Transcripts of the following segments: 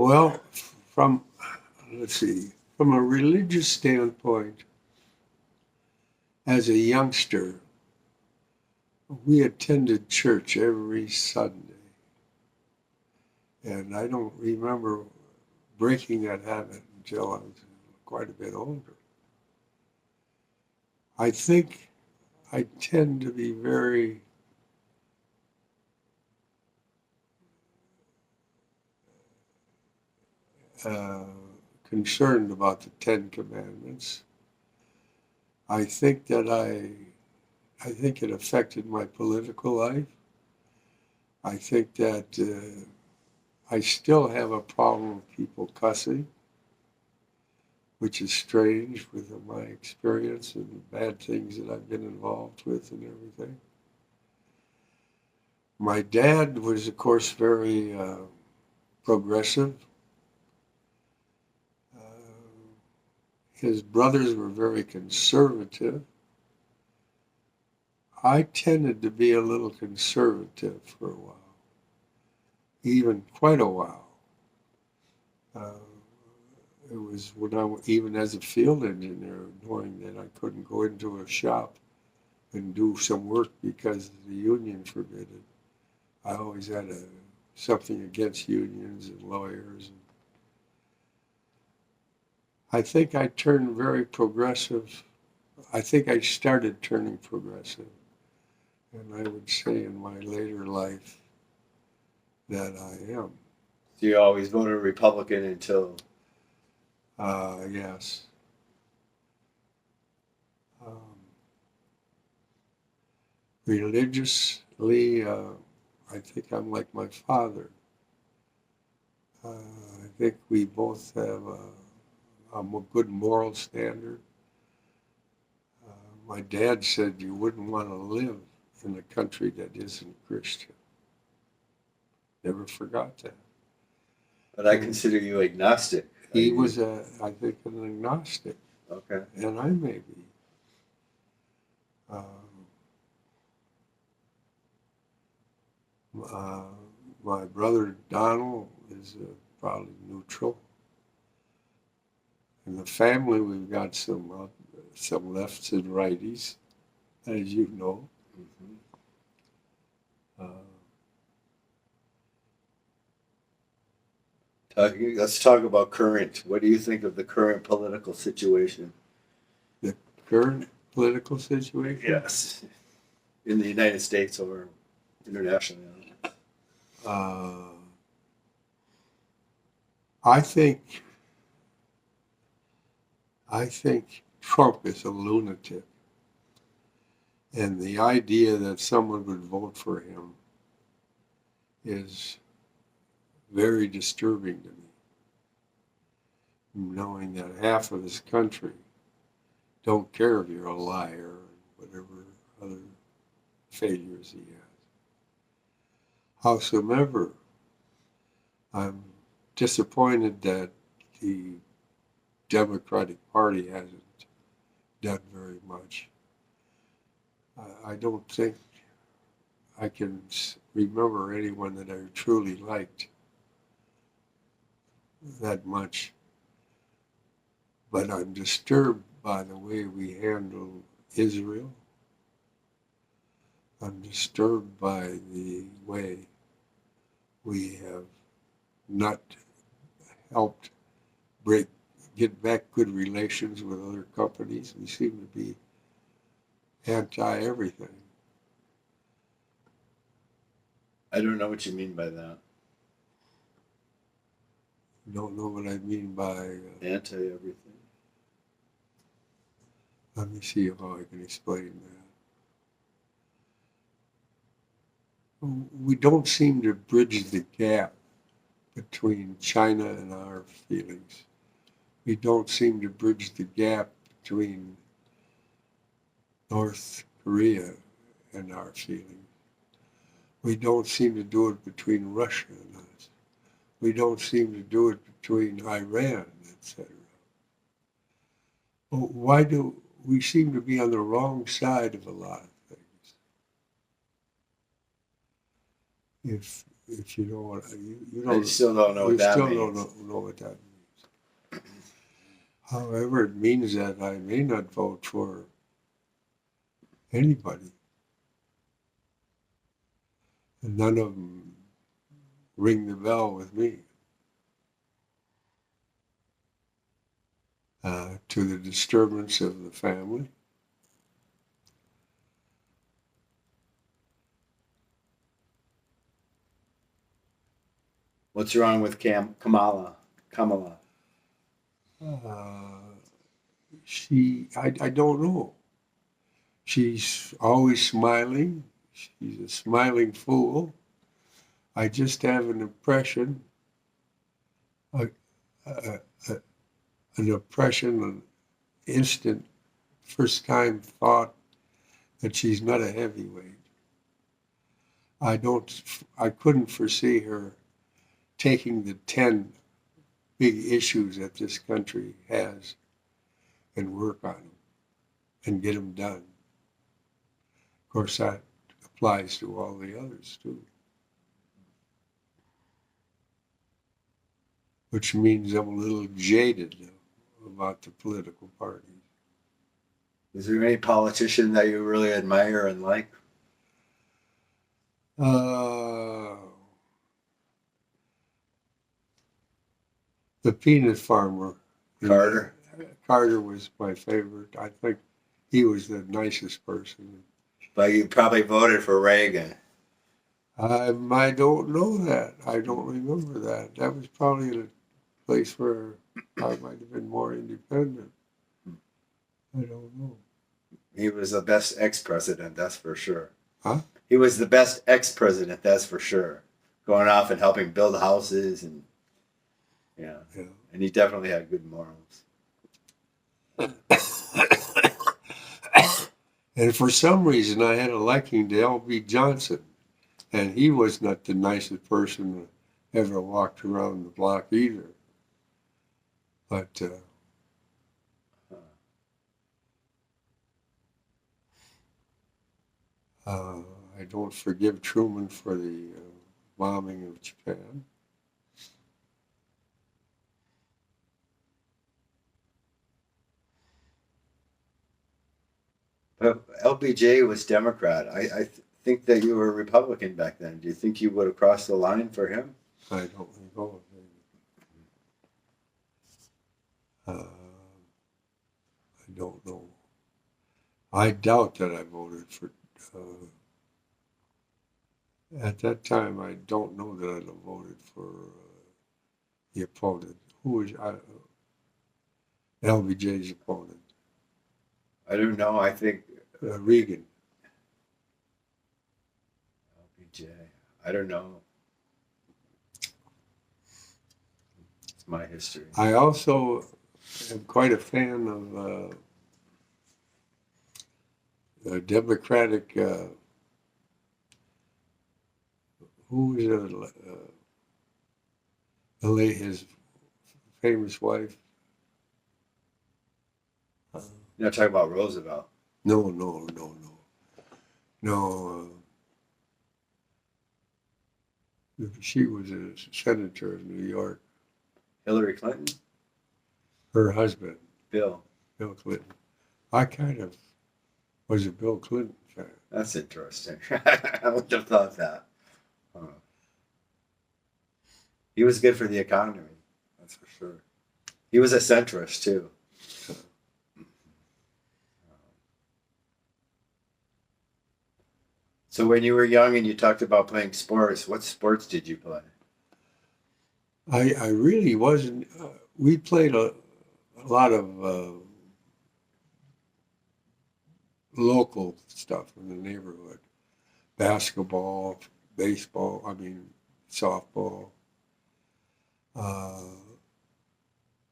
Well, from, let's see, from a religious standpoint, as a youngster, we attended church every Sunday. And I don't remember breaking that habit until I was quite a bit older. I think I tend to be very uh, concerned about the Ten Commandments. I think that I think it affected my political life. I think that I still have a problem with people cussing, which is strange with my experience and the bad things that I've been involved with and everything. My dad was, of course, very progressive. Uh, his brothers were very conservative. I tended to be a little conservative for a while, even quite a while. Uh, it was when even as a field engineer, knowing that I couldn't go into a shop and do some work because the union forbid it. I always had something against unions and lawyers. I think I turned very progressive. I think I started turning progressive. And I would say in my later life that I am. So you always voted Republican until. Yes. Um, Religiously, I think I'm like my father. I think we both have a good moral standard. My dad said you wouldn't want to live in a country that isn't Christian. Never forgot that. But I consider you agnostic. He was, I think, an agnostic. Okay. And I may be. Uh, my brother Donald is probably neutral. In the family, we've got some lefts and righties, as you know. Mm-hmm. Let's talk about current. What do you think of the current political situation? The current political situation? Yes. In the United States or internationally? I think Trump is a lunatic. And the idea that someone would vote for him is very disturbing to me, knowing that half of this country don't care if you're a liar or whatever other failures he has. Howsoever, I'm disappointed that the Democratic Party hasn't done very much. I don't think I can remember anyone that I truly liked that much. But I'm disturbed by the way we handle Israel. I'm disturbed by the way we have not helped get back good relations with other companies. We seem to be anti-everything. I don't know what you mean by that. You don't know what I mean by anti-everything? Let me see how I can explain that. We don't seem to bridge the gap between China and our feelings. We don't seem to bridge the gap between North Korea and our feelings. We don't seem to do it between Russia and us. We don't seem to do it between Iran, etc. Well, why do we seem to be on the wrong side of a lot of things? if you know what you I don't, still don't know you what that still means. don't know what that means. However, it means that I may not vote for anybody, and none of them ring the bell with me. To the disturbance of the family. What's wrong with Kamala? I don't know. She's always smiling. She's a smiling fool. I just have an impression, a, a, a, an impression, an instant, first time thought that she's not a heavyweight. I couldn't foresee her taking the 10 big issues that this country has and work on them and get them done. Of course, that applies to all the others too. Which means I'm a little jaded about the political parties. Is there any politician that you really admire and like? The peanut farmer. Carter? Carter was my favorite. I think he was the nicest person. But you probably voted for Reagan. I don't know that. I don't remember that. That was probably a place where I might have been more independent. I don't know. He was the best ex-president, that's for sure. Huh? He was the best ex-president, that's for sure. Going off and helping build houses and yeah. And he definitely had good morals. And for some reason, I had a liking to L.B. Johnson, and he was not the nicest person that ever walked around the block either. But I don't forgive Truman for the bombing of Japan. But LBJ was Democrat. I think that you were Republican back then. Do you think you would have crossed the line for him? I don't know. I don't know. I doubt that I voted for. At that time, I don't know that I'd have voted for the opponent. Who was LBJ's opponent? I don't know. I think Reagan. LBJ. I don't know. It's my history. I also am quite a fan of the Democratic. Who was his famous wife? You're not talking about Roosevelt. No. She was a senator of New York. Hillary Clinton? Her husband, Bill. Bill Clinton. I kind of was a Bill Clinton fan. That's interesting. I wouldn't have thought that. He was good for the economy. That's for sure. He was a centrist too. So when you were young and you talked about playing sports, what sports did you play? I really wasn't. We played a lot of local stuff in the neighborhood. Basketball, baseball, softball.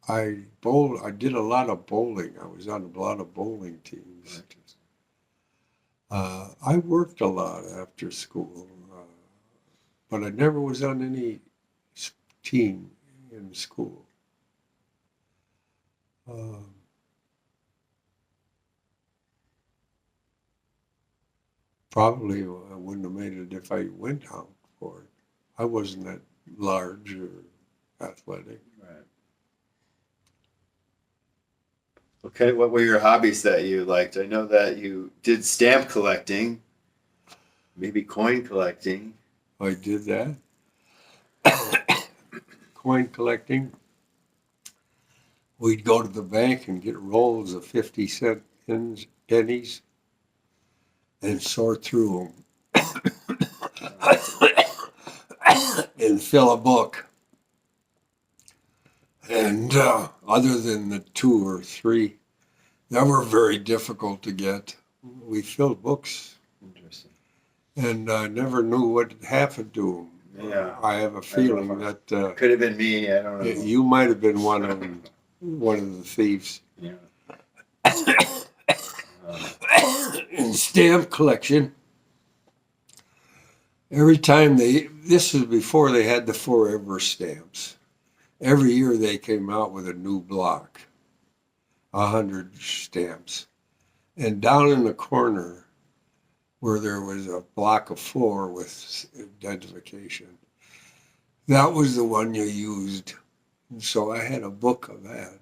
I did a lot of bowling. I was on a lot of bowling teams. I worked a lot after school, but I never was on any team in school. Probably I wouldn't have made it if I went out for it. I wasn't that large or athletic. Right. Okay, what were your hobbies that you liked? I know that you did stamp collecting, maybe coin collecting. I did that. Coin collecting. We'd go to the bank and get rolls of 50-cent pennies and sort through them and fill a book. And other than the 2 or 3 that were very difficult to get, we filled books. Interesting. And I never knew what happened to them. Yeah. I have a feeling that Could have been me. I don't know. you might have been one of the thieves. Yeah. In stamp collection, every time this was before they had the forever stamps. Every year they came out with a new block, 100 stamps. And down in the corner where there was a block of 4 with identification, that was the one you used. And so I had a book of that.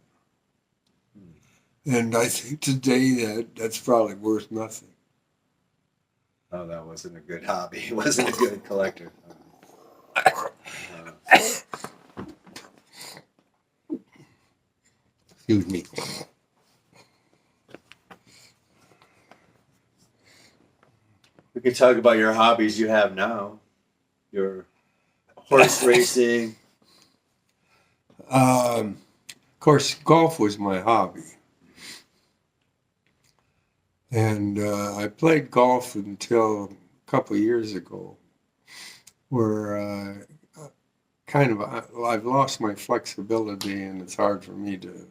And I think today that's probably worth nothing. Oh, that wasn't a good hobby. He wasn't a good collector. Excuse me. We can talk about your hobbies you have now. Your horse racing. Of course, golf was my hobby. And I played golf until a couple of years ago, where I've lost my flexibility and it's hard for me to,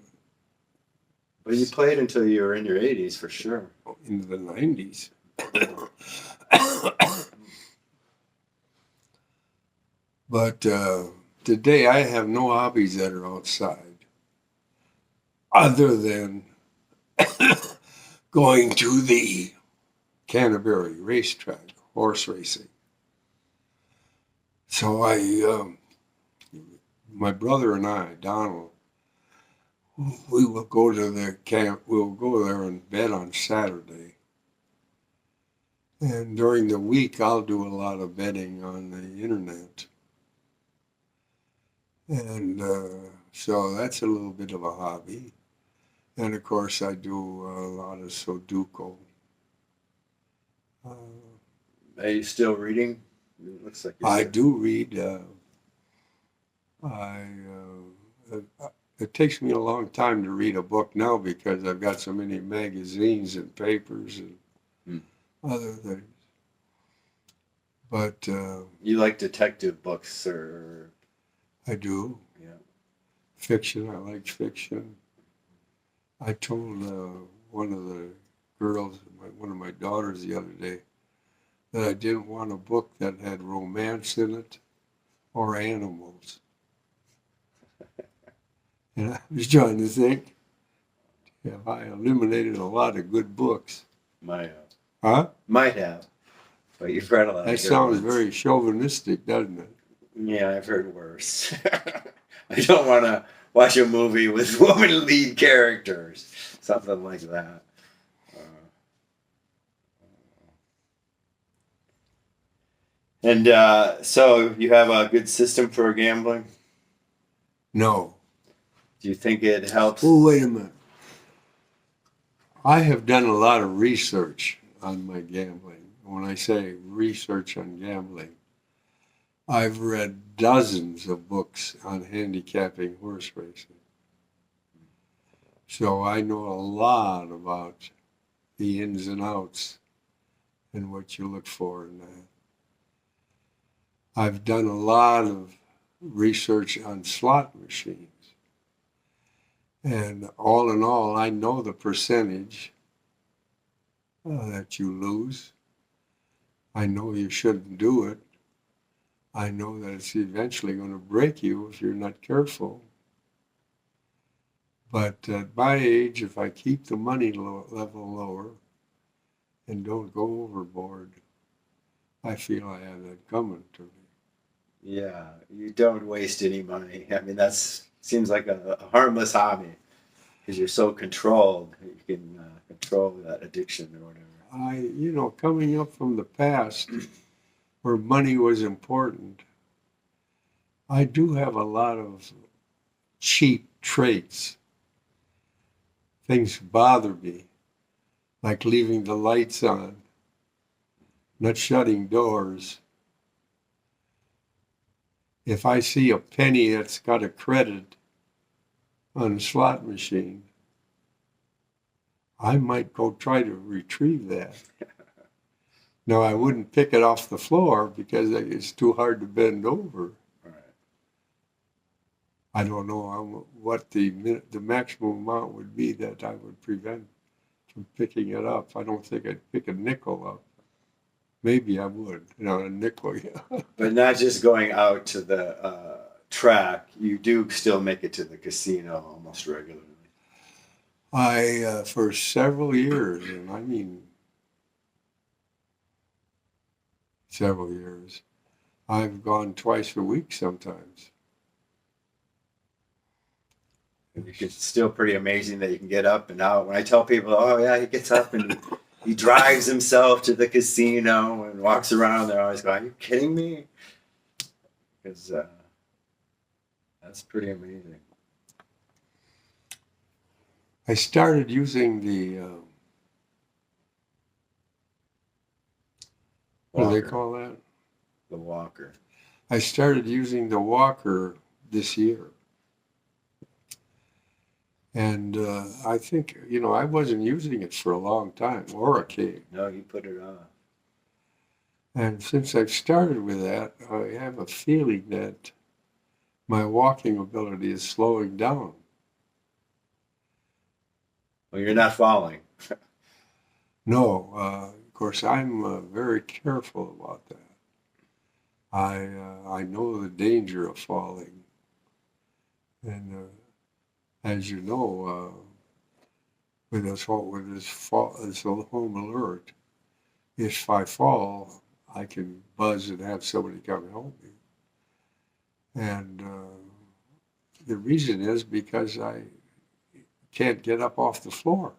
Well, you played until you were in your 80s for sure. into the 90s. But today I have no hobbies that are outside, other than going to the Canterbury racetrack, horse racing. So my brother and I, Donald, we will go to the camp. We'll go there and bet on Saturday. And during the week, I'll do a lot of betting on the internet. And so that's a little bit of a hobby. And of course, I do a lot of Sudoku. Are you still reading? It looks like I do read. It takes me a long time to read a book now because I've got so many magazines and papers and other things. But You like detective books or? I do. Yeah. Fiction, I like fiction. I told one of the girls, one of my daughters the other day, that I didn't want a book that had romance in it or animals. And I was trying to think, have I eliminated a lot of good books? Might have. Huh? Might have. But you've read a lot That of good sounds ones. very chauvinistic, doesn't it? Yeah, I've heard worse. I don't want to watch a movie with woman lead characters. Something like that. And so you have a good system for gambling? No. Do you think it helps? Oh, wait a minute. I have done a lot of research on my gambling. When I say research on gambling, I've read dozens of books on handicapping horse racing. So I know a lot about the ins and outs and what you look for in that. I've done a lot of research on slot machines. And all in all, I know the percentage that you lose. I know you shouldn't do it. I know that it's eventually going to break you if you're not careful. But at my age, if I keep the money level lower and don't go overboard, I feel I have that coming to me. Yeah, you don't waste any money. I mean, that's seems like a harmless hobby because you're so controlled. You can control that addiction or whatever. Coming up from the past where money was important, I do have a lot of cheap traits. Things bother me, like leaving the lights on, not shutting doors. If I see a penny that's got a credit on a slot machine, I might go try to retrieve that. Now, I wouldn't pick it off the floor because it's too hard to bend over. Right. I don't know what the maximum amount would be that I would prevent from picking it up. I don't think I'd pick a nickel up. Maybe I would, a nickel, yeah. But not just going out to the track. You do still make it to the casino almost regularly. For several years, and I mean several years, I've gone twice a week sometimes. It's still pretty amazing that you can get up and out. When I tell people, oh yeah, he gets up and he drives himself to the casino and walks around, they're always going, "Are you kidding me?" Because that's pretty amazing. I started using the, what do they call that? The walker. I started using the walker this year. And I think, I wasn't using it for a long time, or a cane. No, you put it on. And since I've started with that, I have a feeling that my walking ability is slowing down. Well, you're not falling. No, of course, I'm very careful about that. I know the danger of falling. And as you know, with this home alert, if I fall, I can buzz and have somebody come help me. And the reason is because I can't get up off the floor.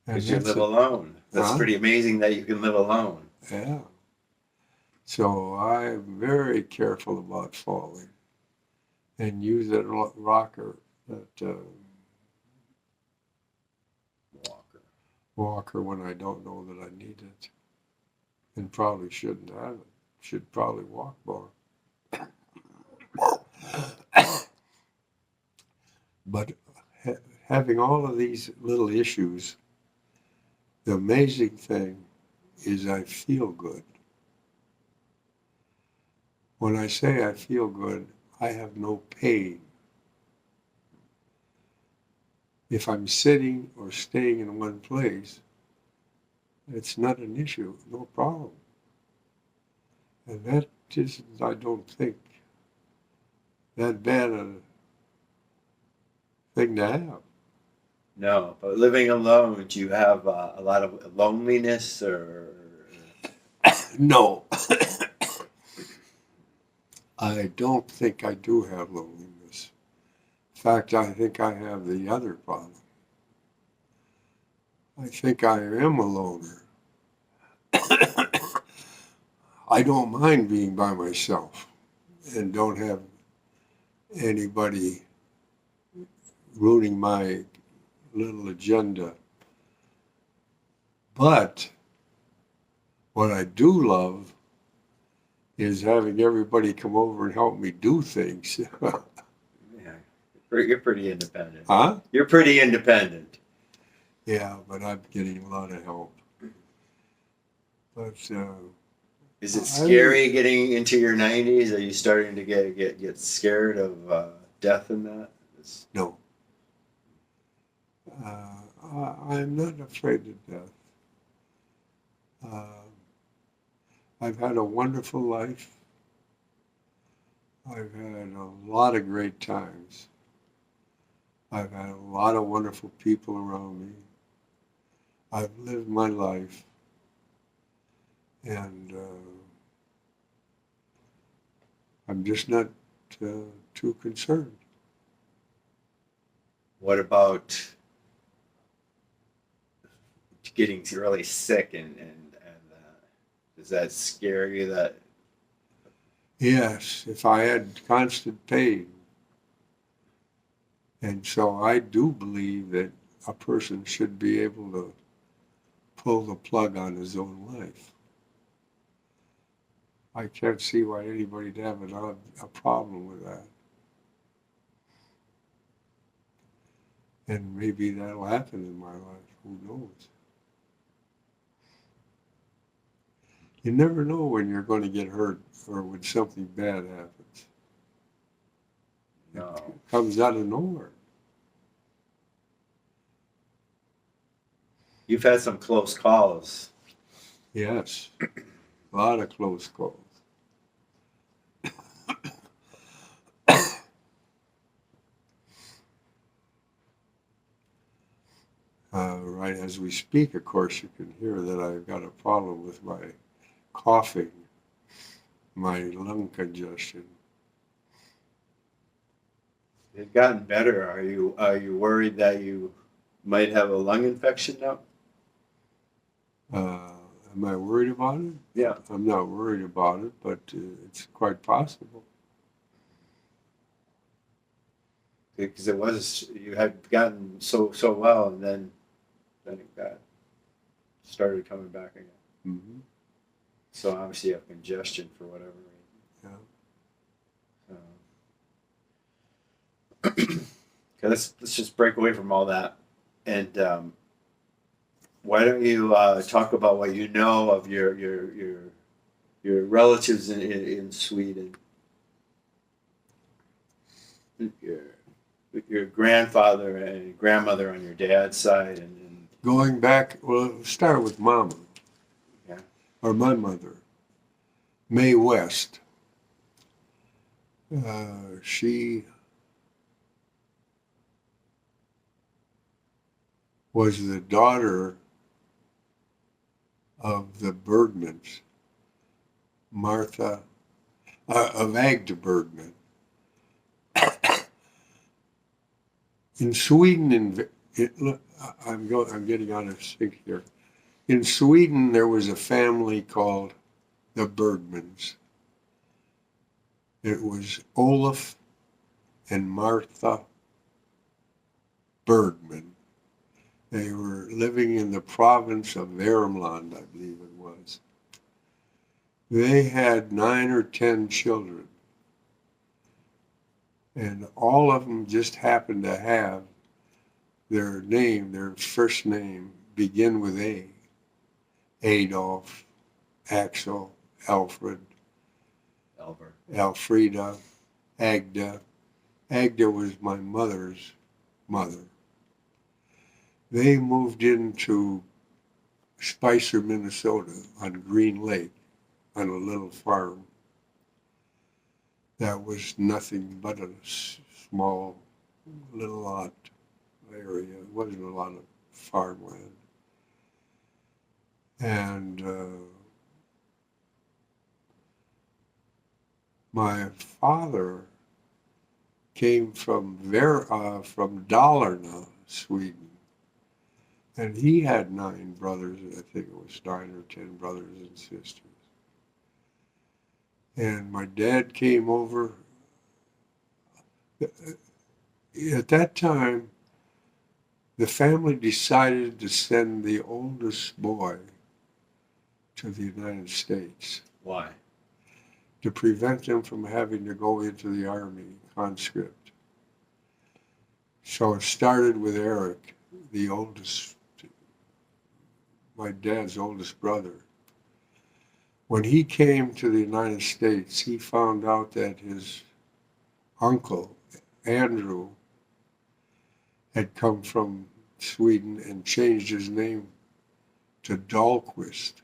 Because you live alone. That's pretty amazing that you can live alone. Yeah. So I'm very careful about falling and use that rocker, that walker when I don't know that I need it, and probably shouldn't have it. Should probably walk more. But having all of these little issues, the amazing thing is I feel good. When I say I feel good, I have no pain. If I'm sitting or staying in one place, it's not an issue, no problem. And that is, I don't think, that bad a thing to have. No, but living alone, do you have a lot of loneliness or? No. I don't think I do have loneliness. In fact, I think I have the other problem. I think I am a loner. I don't mind being by myself and don't have anybody ruining my little agenda. But what I do love is having everybody come over and help me do things. Yeah, you're pretty independent. Huh? You're pretty independent. Yeah, but I'm getting a lot of help. But is it scary getting into your 90s? Are you starting to get scared of death in that? No. I'm not afraid of death. I've had a wonderful life. I've had a lot of great times. I've had a lot of wonderful people around me. I've lived my life. And I'm just not too concerned. What about getting really sick and does that scare you? That Yes, if I had constant pain. And so I do believe that a person should be able to pull the plug on his own life. I can't see why anybody'd have a problem with that. And maybe that'll happen in my life. Who knows? You never know when you're going to get hurt or when something bad happens. no, It comes out of nowhere. you've had some close calls. Yes, a lot of close calls. Right as we speak, of course, you can hear that I've got a problem with my coughing, my lung congestion. It's gotten better. Are you worried that you might have a lung infection now? Am I worried about it? Yeah. I'm not worried about it, but it's quite possible. Because it was you had gotten so well, and then it got started coming back again. Hmm. So obviously you have congestion for whatever reason. Yeah. Okay, let's just break away from all that, and why don't you talk about what you know of your relatives in Sweden? Your grandfather and grandmother on your dad's side, and Going back, well, start with Mama, yeah, or my mother, Mae West. She was the daughter of the Bergmans, of Agda Bergman. In Sweden, look, I'm getting out of sync here. In Sweden, there was a family called the Bergmans. It was Olaf and Martha Bergman. They were living in the province of Värmland, I believe it was. They had 9 or 10 children, and all of them just happened to have their first name, begin with A. Adolf, Axel, Alfred, Albert. Elfrida, Agda. Agda was my mother's mother. They moved into Spicer, Minnesota on Green Lake on a little farm that was nothing but a small little lot area. It wasn't a lot of farmland. And my father came from Dalarna, Sweden, and he had 9 brothers. I think it was 9 or 10 brothers and sisters. And my dad came over. At that time, the family decided to send the oldest boy to the United States Why? to prevent him from having to go into the army conscript. So it started with Eric, the oldest, my dad's oldest brother. When he came to the United States, he found out that his uncle, Andrew, had come from Sweden and changed his name to Dahlquist.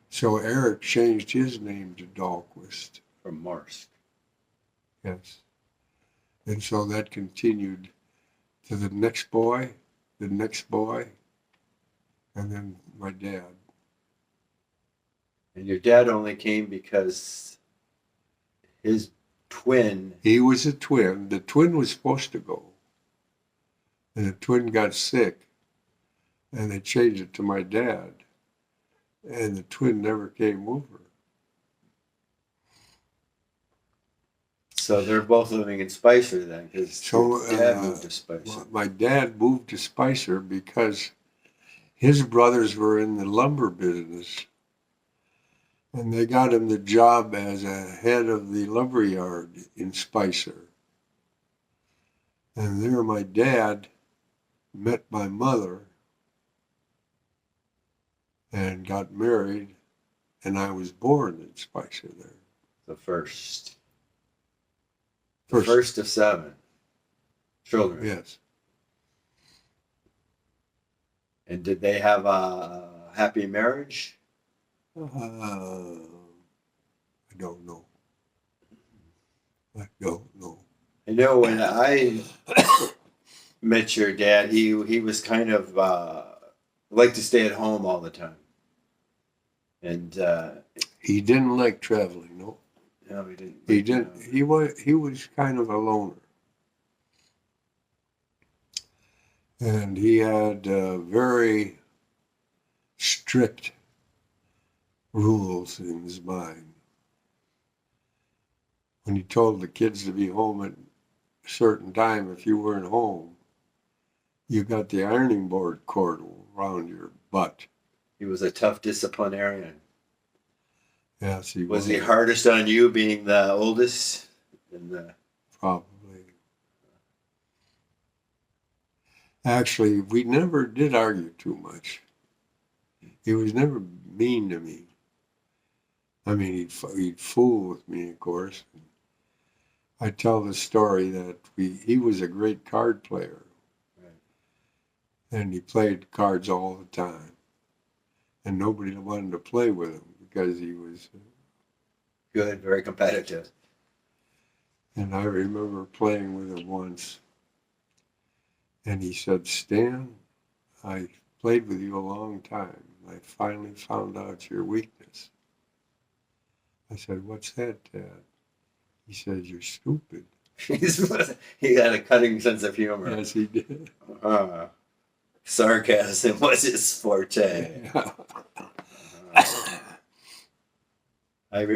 So Eric changed his name to Dahlquist. From Morsk. Yes. And so that continued to the next boy, and then my dad. And your dad only came because his twin. He was a twin. The twin was supposed to go. And the twin got sick. And they changed it to my dad. And the twin never came over. So they're both living in Spicer then, because So, dad moved to Spicer. My dad moved to Spicer because his brothers were in the lumber business. And they got him the job as a head of the lumber yard in Spicer. And there my dad met my mother and got married, and I was born in Spicer there. The first. The first of 7 children. Yes. And did they have a happy marriage? I don't know. I don't know. I know when I met your dad, he was kind of liked to stay at home all the time. And He didn't like traveling, no. no, he didn't. He didn't. He was kind of a loner. And he had very strict rules in his mind. When he told the kids to be home at a certain time, if you weren't home, you got the ironing board cord around your butt. He was a tough disciplinarian. Yes, he Was he hardest on you, being the oldest? Probably. Actually, we never did argue too much. He was never mean to me. I mean, he'd fool with me, of course. I tell the story that he was a great card player. Right. And he played cards all the time. And nobody wanted to play with him because he was Good, very competitive. And I remember playing with him once. And he said, Stan, I played with you a long time. I finally found out your weakness. I said, what's that, Dad? He said, you're stupid. He had a cutting sense of humor. Yes, he did. Sarcasm was his forte. Yeah.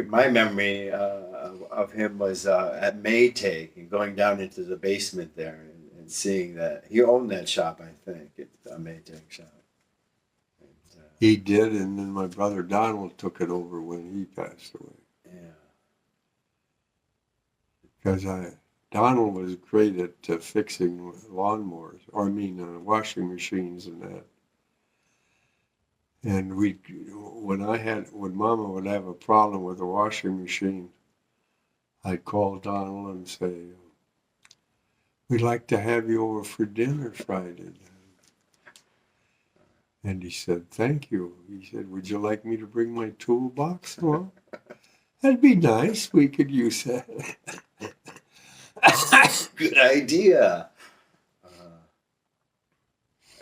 My memory of him was at Maytag and going down into the basement there and seeing that. He owned that shop, I think, a Maytag shop. And, He did, and then my brother Donald took it over when he passed away. yeah. Because Donald was great at fixing lawnmowers, washing machines and that. And when Mama would have a problem with the washing machine, I'd call Donald and say, we'd like to have you over for dinner Friday. And he said, thank you. He said, would you like me to bring my toolbox? Well, that'd be nice. We could use that. Good idea.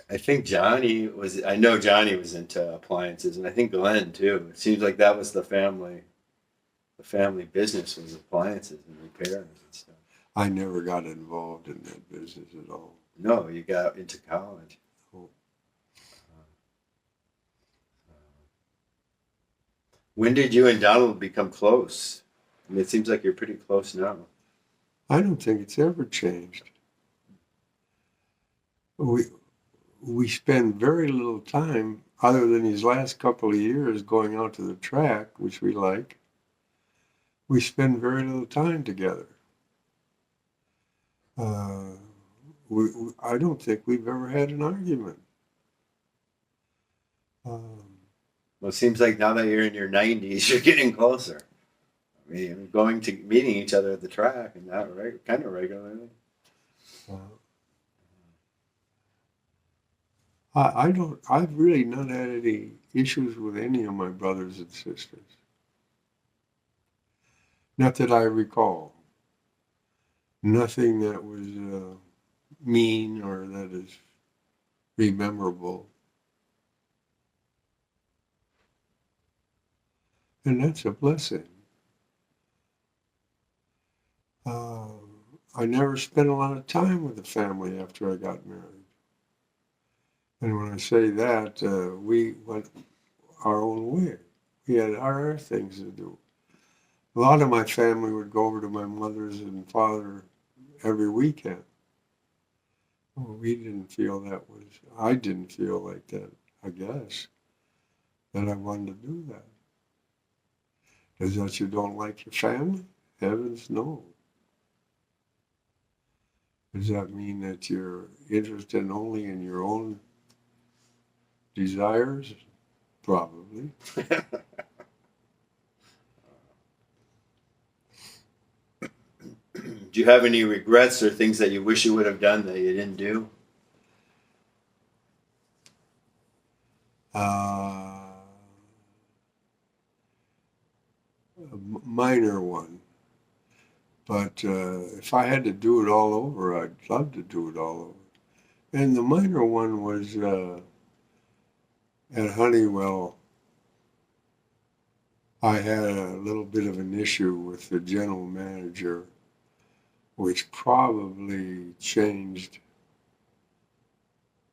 I think Johnny was into appliances, and I think Glenn too. It seems like that was the family business, was appliances and repairs and stuff. I never got involved in that business at all. No, you got into college. Oh. When did you and Donald become close? I mean, it seems like you're pretty close now. I don't think it's ever changed. We spend very little time, other than these last couple of years going out to the track, which we like. We spend very little time together. I don't think we've ever had an argument. Well, it seems like now that you're in your 90s, you're getting closer. I mean, meeting each other at the track and that kind of regularly. I've really not had any issues with any of my brothers and sisters. Not that I recall. Nothing that was mean or that is rememberable. And that's a blessing. I never spent a lot of time with the family after I got married. And when I say that, we went our own way. We had our things to do. A lot of my family would go over to my mother's and father every weekend. Well, we didn't feel that was, I didn't feel like that, I guess, that I wanted to do that. Is that you don't like your family? Heavens, no. Does that mean that you're interested only in your own desires? Probably. Do you have any regrets or things that you wish you would have done that you didn't do? A minor one. But if I had to do it all over, I'd love to do it all over. And the minor one was at Honeywell. I had a little bit of an issue with the general manager, which probably changed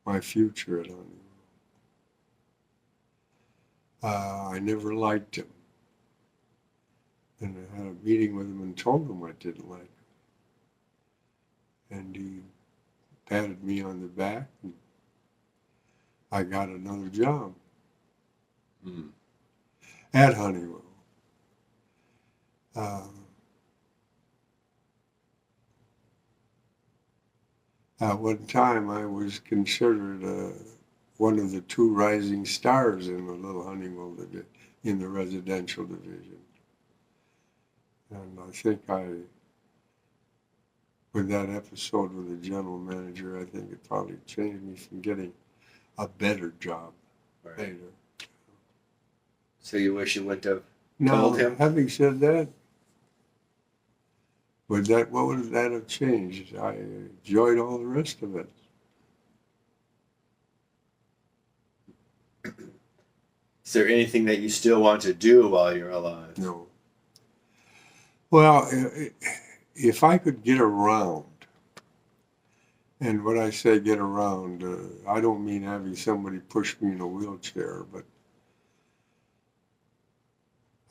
my future at Honeywell. I never liked him. And I had a meeting with him and told him I didn't like him. And he patted me on the back, and I got another job at Honeywell. At one time, I was considered one of the 2 rising stars in the little Honeywell in the residential division. And I think with that episode with the general manager, I think it probably changed me from getting a better job later. So you wish you wouldn't have Now, told him? having said that, what would that have changed? I enjoyed all the rest of it. Is there anything that you still want to do while you're alive? No. Well, if I could get around, and when I say get around, I don't mean having somebody push me in a wheelchair, but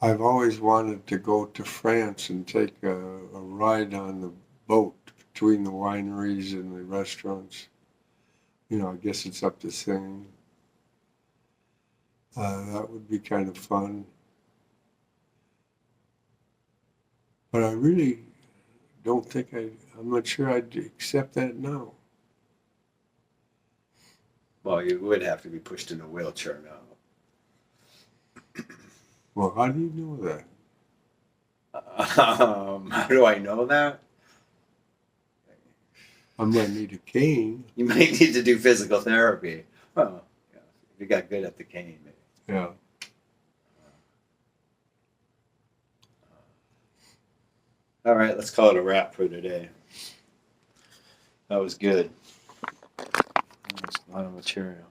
I've always wanted to go to France and take a ride on the boat between the wineries and the restaurants. I guess it's up to Seine. That would be kind of fun. But I really don't think I'm not sure I'd accept that now. Well, you would have to be pushed in a wheelchair now. Well, how do you know that? How do I know that? I might need a cane. You might need to do physical therapy. Well, yeah, if you got good at the cane, maybe. Yeah. All right, let's call it a wrap for today. That was good. That was a lot of material.